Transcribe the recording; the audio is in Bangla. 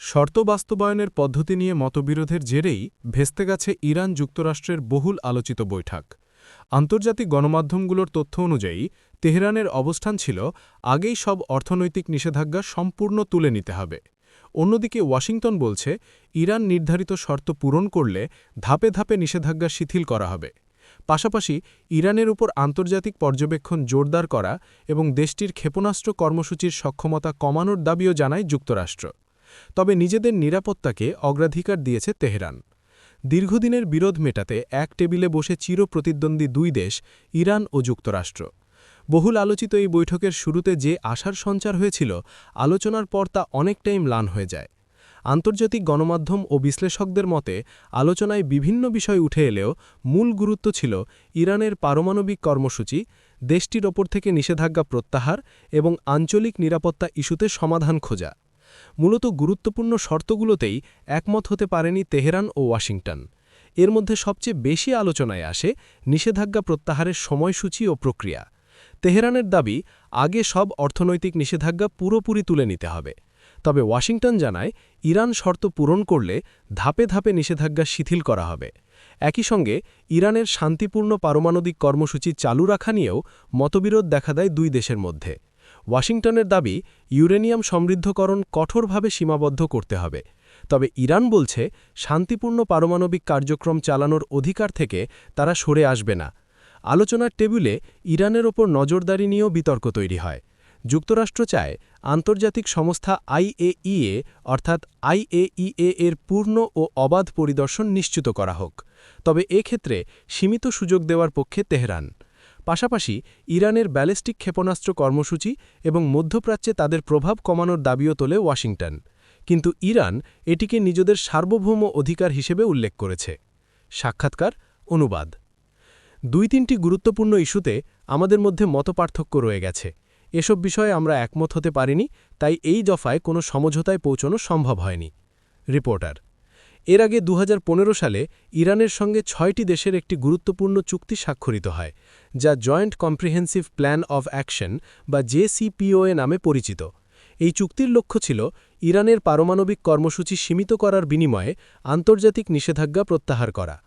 শর্ত বাস্তবায়নের পদ্ধতি নিয়ে মতবিরোধের জেরেই ভেস্তে গেছে ইরান যুক্তরাষ্ট্রের বহুল আলোচিত বৈঠক। আন্তর্জাতিক গণমাধ্যমগুলোর তথ্য অনুযায়ী তেহরানের অবস্থান ছিল আগেই সব অর্থনৈতিক নিষেধাজ্ঞা সম্পূর্ণ তুলে নিতে হবে। অন্যদিকে ওয়াশিংটন বলছে ইরান নির্ধারিত শর্ত পূরণ করলে ধাপে ধাপে নিষেধাজ্ঞা শিথিল করা হবে। পাশাপাশি ইরানের উপর আন্তর্জাতিক পর্যবেক্ষণ জোরদার করা এবং দেশটির ক্ষেপণাস্ত্র কর্মসূচির সক্ষমতা কমানোর দাবিও জানায় যুক্তরাষ্ট্র। তবে নিজেদের নিরাপত্তাকে অগ্রাধিকার দিয়েছে তেহরান। দীর্ঘদিনের বিরোধ মেটাতে এক টেবিলে বসে চিরপ্রতিদ্বন্দ্বী দুই দেশ ইরান ও যুক্তরাষ্ট্র। বহুল আলোচিত এই বৈঠকের শুরুতে যে আশার সঞ্চার হয়েছিল, আলোচনার পর তা অনেকটাই ম্লান হয়ে যায়। আন্তর্জাতিক গণমাধ্যম ও বিশ্লেষকদের মতে আলোচনায় বিভিন্ন বিষয় উঠে এলেও মূল গুরুত্ব ছিল ইরানের পারমাণবিক কর্মসূচি, দেশটির ওপর থেকে নিষেধাজ্ঞা প্রত্যাহার এবং আঞ্চলিক নিরাপত্তা ইস্যুতে সমাধান খোঁজা। মূলত গুরুত্বপূর্ণ শর্তগুলোতেই একমত হতে পারেনি তেহরান ও ওয়াশিংটন। এর মধ্যে সবচেয়ে বেশি আলোচনায় আসে নিষেধাজ্ঞা প্রত্যাহারের সময়সূচি ও প্রক্রিয়া। তেহরানের দাবি, আগে সব অর্থনৈতিক নিষেধাজ্ঞা পুরোপুরি তুলে নিতে হবে। তবে ওয়াশিংটন জানায় ইরান শর্ত পূরণ করলে ধাপে ধাপে নিষেধাজ্ঞা শিথিল করা হবে। একই সঙ্গে ইরানের শান্তিপূর্ণ পারমাণবিক কর্মসূচি চালু রাখা নিয়েও মতবিরোধ দেখা দেয় দুই দেশের মধ্যে। ওয়াশিংটনের দাবি, ইউরেনিয়াম সমৃদ্ধকরণ কঠোরভাবে সীমাবদ্ধ করতে হবে। তবে ইরান বলছে শান্তিপূর্ণ পারমাণবিক কার্যক্রম চালানোর অধিকার থেকে তারা সরে আসবে না। আলোচনার টেবিলে ইরানের ওপর নজরদারি নিয়েও বিতর্ক তৈরি হয়। যুক্তরাষ্ট্র চায় আন্তর্জাতিক সংস্থা IAEA অর্থাৎ IAEA এর পূর্ণ ও অবাধ পরিদর্শন নিশ্চিত করা হোক। তবে এক্ষেত্রে সীমিত সুযোগ দেওয়ার পক্ষে তেহরান। পাশাপাশি ইরানের ব্যালিস্টিক ক্ষেপণাস্ত্র কর্মসূচি এবং মধ্যপ্রাচ্যে তাদের প্রভাব কমানোর দাবিও তোলে ওয়াশিংটন। কিন্তু ইরান এটিকে নিজেদের সার্বভৌম অধিকার হিসেবে উল্লেখ করেছে। সাক্ষাৎকার অনুবাদ। দুই-তিনটি গুরুত্বপূর্ণ ইস্যুতে আমাদের মধ্যে মতপার্থক্য রয়ে গেছে। এসব বিষয়ে আমরা একমত হতে পারিনি, তাই এই দফায় কোনো সমঝোতায় পৌঁছানো সম্ভব হয়নি। রিপোর্টার। এর আগে 2015 সালে ইরানের সঙ্গে 6টি দেশের একটি গুরুত্বপূর্ণ চুক্তি স্বাক্ষরিত হয়, যা joint comprehensive plan of action বা JCPOA নামে পরিচিত। এই চুক্তির লক্ষ্য ছিল ইরানের পারমাণবিক কর্মসূচি সীমিত করার বিনিময়ে আন্তর্জাতিক নিষেধাজ্ঞা প্রত্যাহার করা।